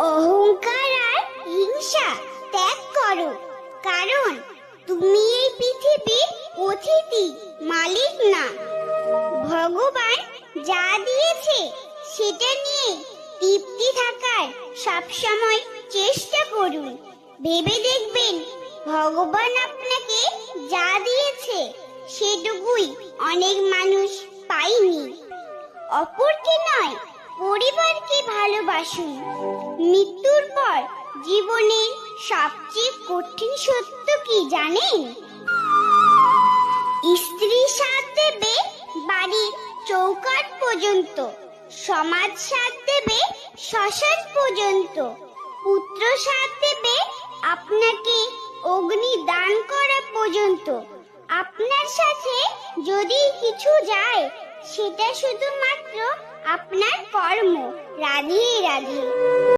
অহংকার আর হিংসা ত্যাগ করো, কারণ তুমি এই পৃথিবীর অতিথি, মালিক না। ভগবান যা দিয়েছে সেটা নিয়ে তৃপ্তি থাকার সবসময় চেষ্টা করুন। ভেবে দেখবেন ভগবান আপনাকে যা দিয়েছে সেটুকুই অনেক মানুষ পায়নি। অপরকে নয়, পরিবারকে ভালোবাসুন। মৃত্যুর পর জীবনের সবচেয়ে কঠিন সত্য কি জানেন? স্ত্রী সাথ দেবে বাড়ির চৌকাঠ পর্যন্ত, সমাজ সাথ দেবে শ্মশান পর্যন্ত, পুত্র সাথ দেবে আপনাকে অগ্নি দান করা পর্যন্ত। আপনার সাথে যদি কিছু যায় সেটা শুধুমাত্র আপনার কর্ম। রাধে রাধে।